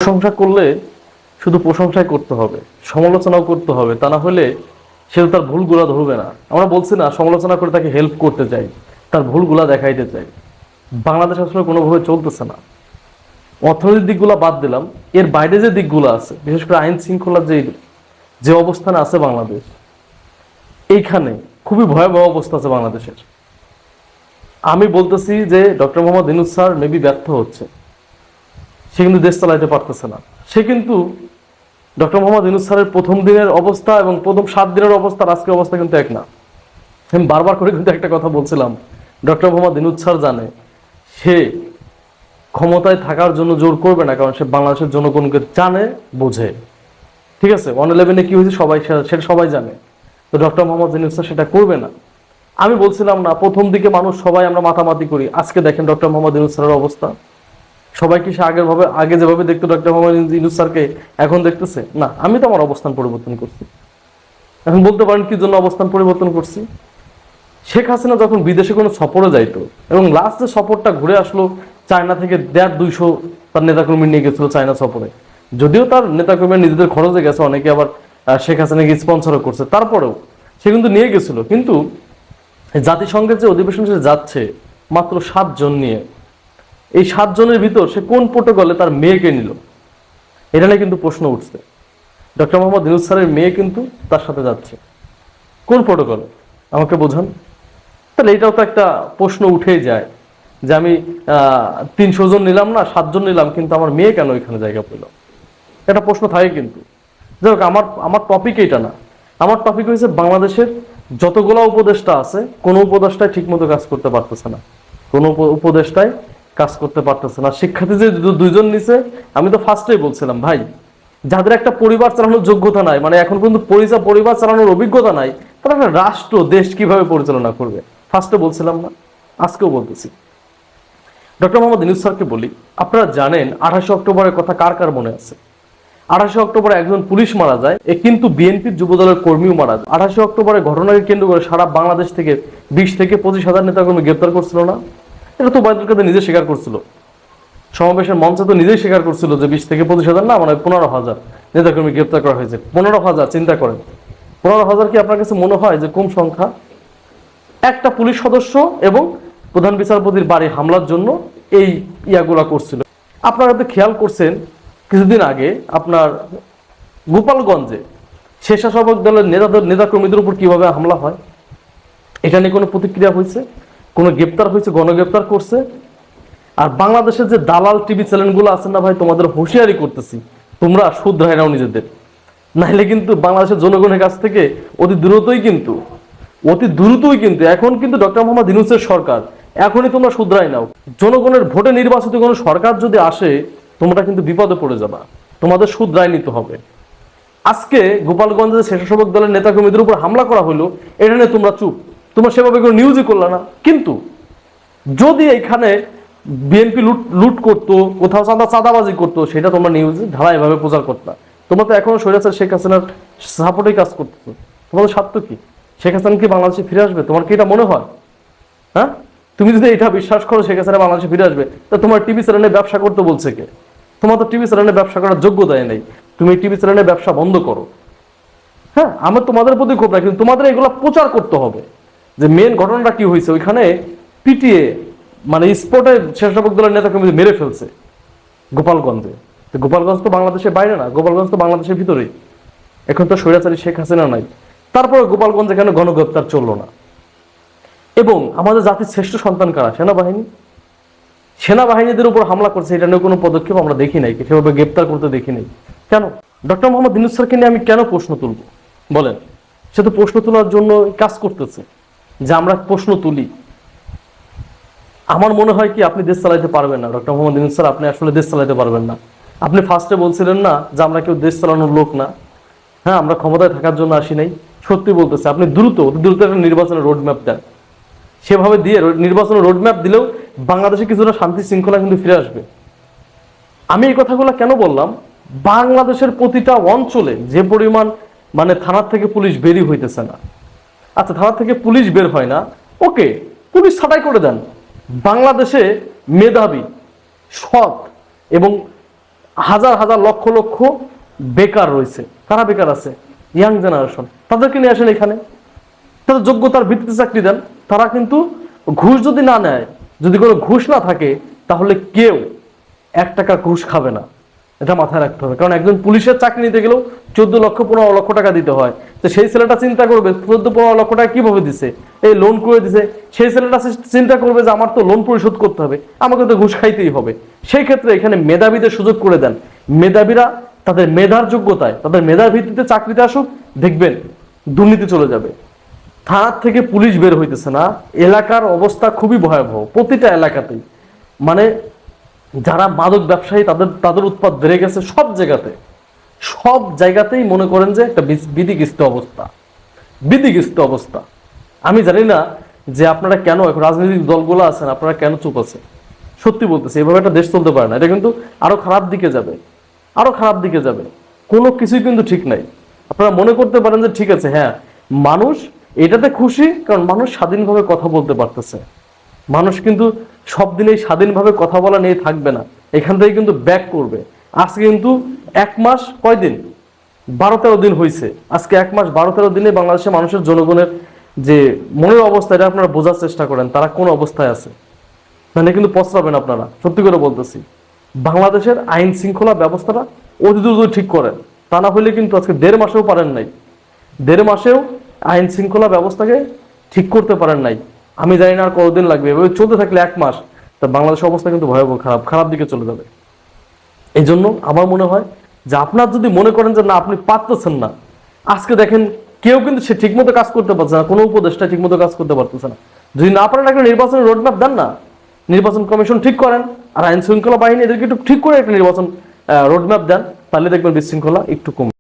প্রশংসা করলে শুধু প্রশংসাই করতে হবে, সমালোচনাও করতে হবে, তা না হলে সে তো তার ভুলগুলা ধরবে না। আমরা বলছি না সমালোচনা করে তাকে হেল্প করতে চাই, তার ভুলগুলা দেখাইতে চাই। বাংলাদেশ আসলে কোনোভাবে চলতেছে না। অর্থনৈতিক দিকগুলো বাদ দিলাম, এর বাইরে যে দিকগুলো আছে, বিশেষ করে আইন শৃঙ্খলার যে অবস্থানে আছে বাংলাদেশ, এইখানে খুবই ভয়াবহ অবস্থা আছে বাংলাদেশের। আমি বলতেছি যে doctor Mohammad Yunus sir maybe ব্যর্থ হচ্ছে, সে কিন্তু দেশ চালাইতে পারতেছে না। সে কিন্তু ডক্টর মোহাম্মদ ইউনূস স্যারের প্রথম দিনের অবস্থা এবং প্রথম 7 দিনের অবস্থা আজকের অবস্থা কিন্তু এক না। আমি বারবার করে কিন্তু একটা কথা বলছিলাম, ডক্টর মোহাম্মদ ইউনূস স্যার জানে সে ক্ষমতায় থাকার জন্য জোর করবে না, কারণ সে বাংলাদেশের জনগণকে জানে, বোঝে। ঠিক আছে, 111-এ কি হয়েছে সেটা সবাই জানে। তো ডক্টর মোহাম্মদ ইউনূস স্যার সেটা করবে না। আমি বলছিলাম না প্রথম দিকে মানুষ সবাই আমরা মাতামাতি করি, আজকে দেখেন ডক্টর মোহাম্মদ ইউনূস স্যারের অবস্থা। সবাই কি সে আগে যেভাবে দেখতো ডক্টর মোহাম্মদ ইউনূস স্যারকে এখন দেখতেছে না? আমি তো আমার অবস্থান পরিবর্তন করছি। এখন বলতে পারেন কি জন্য অবস্থান পরিবর্তন করছি? শেখ হাসিনা যখন বিদেশে কোনো সফরে যাইতো এবং লাস্ট যে সফরটা ঘুরে আসলো, চায়না থেকে 150-200 তার নেতাকর্মী নিয়ে গেছিল চায়না সফরে। যদিও তার নেতাকর্মী নিজেদের খরচে গেছে, অনেকে আবার শেখ হাসিনাকে স্পন্সরও করছে, তারপরেও সে কিন্তু নিয়ে গেছিল। কিন্তু জাতিসংঘের যে অধিবেশন সে যাচ্ছে মাত্র 7 জন নিয়ে, এই 7 জনের ভিতর সে কোন প্রোটোকলে তার মেয়েকে নিল? এটা নিয়ে কিন্তু প্রশ্ন উঠছে। ডক্টর মোহাম্মদ ইউনূস স্যারের মেয়ে কিন্তু তার সাথে যাচ্ছে, কোন প্রোটোকলে? আমাকে বোঝান। তাহলে এটাও তো একটা প্রশ্ন উঠেই যায় যে আমি 300 জন নিলাম না, 7 জন নিলাম, কিন্তু আমার মেয়ে কেন এখানে জায়গা পেল? একটা প্রশ্ন থাকে কিন্তু। যাই হোক, আমার টপিক এটা না। আমার টপিক হয়েছে বাংলাদেশের যতগুলো উপদেষ্টা আছে, কোনো উপদেষ্টায় ঠিক মতো কাজ করতে পারতেছে না, কোনো উপদেষ্টায় কাজ করতে পারতেছে না। শিক্ষার্থী যে 2 জন নিছে, আমি তো ফার্স্টেই বলছিলাম ভাই, যাদের একটা পরিবার চালানোর যোগ্যতা নাই, মানে এখন পর্যন্ত পরিবার চালানোর অভিজ্ঞতা নাই, তারা একটা রাষ্ট্র দেশ কিভাবে পরিচালনা করবে? ফার্স্টে বলছিলাম না, আজকেও বলতেছি। ডক্টর মোহাম্মদ ইউনূস স্যারকে বলি, আপনারা জানেন 28 অক্টোবরের কথা কার কার মনে আছে? 28 অক্টোবরে একজন পুলিশ মারা যায়, কিন্তু বিএনপির যুবদলের কর্মীও মারা যায়। 28 অক্টোবরের ঘটনাকে কেন্দ্র করে সারা বাংলাদেশ থেকে 20 থেকে 25 হাজার নেতাকর্মী গ্রেপ্তার করছিল না? এটা তো ওবায়দুল কাদের নিজে স্বীকার করছিল, সমাবেশের মঞ্চে তো নিজেই স্বীকার করছিল যে 20 থেকে 25 হাজার না, মানে 15,000 নেতাকর্মী গ্রেপ্তার করা হয়েছে। 15,000, চিন্তা করেন, 15,000 কি আপনার কাছে মনে হয় যে কম সংখ্যা? একটা পুলিশ সদস্য এবং প্রধান বিচারপতির বাড়ি হামলার জন্য এই ইয়াগুলা করছিল। আপনারা তো খেয়াল করছেন কিছুদিন আগে আপনার গোপালগঞ্জে স্বেচ্ছাসেবক দলের নেতাকর্মীদের উপর কিভাবে হামলা হয়? এটা নিয়ে কোনো প্রতিক্রিয়া হয়েছে? কোনো গ্রেপ্তার হয়েছে? গণগ্রেপ্তার করছে? আর বাংলাদেশের যে দালাল টিভি চ্যানেলগুলো আছে না ভাই, তোমাদের হুঁশিয়ারি করতেছি, তোমরা শুধরাই নাও নিজেদের, নাহলে কিন্তু বাংলাদেশের জনগণের কাছ থেকে অতি দ্রুতই কিন্তু এখন কিন্তু ডক্টর মোহাম্মদ ইউনূসের সরকার, এখনই তোমরা শুধরাই নাও। জনগণের ভোটে নির্বাচিত কোনো সরকার যদি আসে, তোমরা কিন্তু বিপদে পড়ে যাবা, তোমাদের শুধরাই নিতে হবে। আজকে গোপালগঞ্জে স্বেচ্ছাসেবক দলের নেতাকর্মীদের উপর হামলা করা হলো, এটা নিয়ে তোমরা চুপ, তোমরা সেভাবে কোনো নিউজই করলা না। কিন্তু যদি এখানে বিএনপি লুট করতো, কোথাও চাঁদাবাজি করতো, সেটা তোমরা নিউজে ঢালাইভাবে প্রচার করতা। তোমরা তো এখনো স্বৈরাচার শেখ হাসিনার সাপোর্টেই কাজ করতেছো। তোমাদের স্বার্থ কি? শেখ হাসিনা কি বাংলাদেশে ফিরে আসবে? তোমার কি এটা মনে হয়? হ্যাঁ, তুমি যদি এটা বিশ্বাস করো শেখ হাসিনা বাংলাদেশে ফিরে আসবে, তা তোমার টিভি চ্যানেলে ব্যবসা করতে বলছে কে? তোমার তো টিভি চ্যানেলে ব্যবসা করার যোগ্যতাই নেই, তুমি টিভি চ্যানেলে ব্যবসা বন্ধ করো। হ্যাঁ, আমার তোমাদের প্রতি ক্ষোভ না, কিন্তু তোমাদের এগুলো প্রচার করতে হবে যে মেন ঘটনাটা কি হয়েছে। ওইখানে পিটিএ মানে স্পটে স্বেচ্ছাসেবক দলের নেতাকর্মী মেরে ফেলছে গোপালগঞ্জে। গোপালগঞ্জ তো বাংলাদেশের বাইরে না, গোপালগঞ্জ তো বাংলাদেশের ভিতরেই। এখন তো স্বৈরাচারী শেখ হাসিনা নাই, তারপরে গোপালগঞ্জে কেন গণগ্রেপ্তার চললো না? এবং আমাদের জাতির শ্রেষ্ঠ সন্তান কারা? সেনাবাহিনীদের উপর হামলা করছে, এটা নিয়ে কোনো পদক্ষেপ আমরা দেখি নাই, সেভাবে গ্রেপ্তার করতে দেখি নাই। কেন? ডক্টর মোহাম্মদ ইউনূস স্যারকে নিয়ে আমি কেন প্রশ্ন তুলব বলেন? সে তো প্রশ্ন তোলার জন্য কাজ করতেছে, যে আমরা প্রশ্ন তুলি। আমার মনে হয় কি আপনি দেশ চালাইতে পারবেন না ডক্টর মোহাম্মদ ইউনূস স্যার, আপনি আসলে দেশ চালাইতে পারবেন না। আপনি ফার্স্টে বলছিলেন না যে আমরা কেউ দেশ চালানোর লোক না, হ্যাঁ আমরা ক্ষমতায় থাকার জন্য আসি নাই। সত্যি বলতেছে, আপনি দ্রুত একটা নির্বাচনের রোডম্যাপ দেন, সেভাবে দিয়ে নির্বাচনের রোডম্যাপ দিলেও বাংলাদেশে কিছুটা শান্তি শৃঙ্খলা কিন্তু ফিরে আসবে। আমি এই কথাগুলো কেন বললাম? বাংলাদেশের প্রতিটা অঞ্চলে যে পরিমাণ মানে থানার থেকে পুলিশ বেরই হইতেছে না। আচ্ছা, থানার থেকে পুলিশ বের হয় না, ওকে, পুলিশ ছাঁটাই করে দেন। বাংলাদেশে মেধাবী, সৎ এবং হাজার হাজার লক্ষ লক্ষ বেকার রয়েছে। কারা বেকার আছে? Young generation. তাদেরকে নিয়ে আসেন এখানে, তাদের যোগ্যতার ভিত্তিতে চাকরি দেন। তারা কিন্তু ঘুষ যদি না নেয়, যদি কোনো ঘুষ না থাকে, তাহলে কেউ 1 টাকা ঘুষ খাবে না। এটা মাথায় রাখতে হবে। কারণ একজন পুলিশের চাকরি নিতে গেলেও 14 লক্ষ 15 লক্ষ টাকা দিতে হয়। তো সেই ছেলেটা চিন্তা করবে 14-15 লক্ষ টাকা কিভাবে দিছে, এই লোন করে দিছে। সেই ছেলেটা চিন্তা করবে যে আমার তো লোন পরিশোধ করতে হবে, আমাকে তো ঘুষ খাইতেই হবে। সেই ক্ষেত্রে এখানে মেধাবীদের সুযোগ করে দেন। মেধাবীরা তাদের মেধার যোগ্যতায়, তাদের মেধার ভিত্তিতে চাকরিতে আসুক, দেখবেন দুর্নীতি চলে যাবে। থানার থেকে পুলিশ বের হইতেছে না। এলাকার অবস্থা খুবই ভয়াবহ, প্রতিটা এলাকাতেই। মানে যারা মাদক ব্যবসায়ী, তাদের উৎপাত বেড়ে গেছে সব জায়গাতেই মনে করেন যে একটা বিধিগ্রস্ত অবস্থা। আমি জানি না যে আপনারা কেন এখন রাজনৈতিক দলগুলো আছেন, আপনারা কেন চুপ আছেন। সত্যি বলতেছি, এভাবে একটা দেশ চলতে পারে না। এটা কিন্তু আরো খারাপ দিকে যাবে। কোনো কিছুই কিন্তু ঠিক নাই। আপনারা মনে করতে পারেন যে ঠিক আছে, হ্যাঁ মানুষ এটাতে খুশি, কারণ মানুষ স্বাধীনভাবে কথা বলতে পারতেছে। মানুষ কিন্তু সব দিনেই স্বাধীনভাবে কথা বলা নিয়ে থাকবে না, এখান থেকে কিন্তু ব্যাক করবে। আজকে কিন্তু 1 মাস কয়দিন, 12-13 দিন হয়েছে। আজকে 1 মাস 12-13 দিনে বাংলাদেশের মানুষের, জনগণের যে মনের অবস্থা, এটা আপনারা বোঝার চেষ্টা করেন, তারা কোন অবস্থায় আছে। মানে কিন্তু পস্তাবেন আপনারা, সত্যি করে বলতেছি। বাংলাদেশের আইন শৃঙ্খলা ব্যবস্থাটা অতি দ্রুত ঠিক করেন, তা না হলে কিন্তু আজকে 1.5 মাসেও পারেন নাই, 1.5 মাসেও আইন শৃঙ্খলা ব্যবস্থাকে ঠিক করতে পারেন নাই। আমি জানি না আর কতদিন লাগবে। এভাবে চলতে থাকলে 1 মাস, তা বাংলাদেশের অবস্থা কিন্তু ভয়াবহ খারাপ দিকে চলে যাবে। এই জন্য আমার মনে হয় যে আপনার যদি মনে করেন যে না আপনি পারতেছেন না, আজকে দেখেন কেউ কিন্তু সে ঠিকমতো কাজ করতে পারছে না, কোনো উপদেষ্টা ঠিকমতো কাজ করতে পারতেছে না। যদি না পারেন একটা নির্বাচনের রোডম্যাপ দেন না, নির্বাচন কমিশন ঠিক করেন, আর আইন শৃঙ্খলা বাহিনী এদেরকে একটু ঠিক করে একটা নির্বাচন রোডম্যাপ দেন, তাহলে দেখবেন বিশৃঙ্খলা একটু কমবে।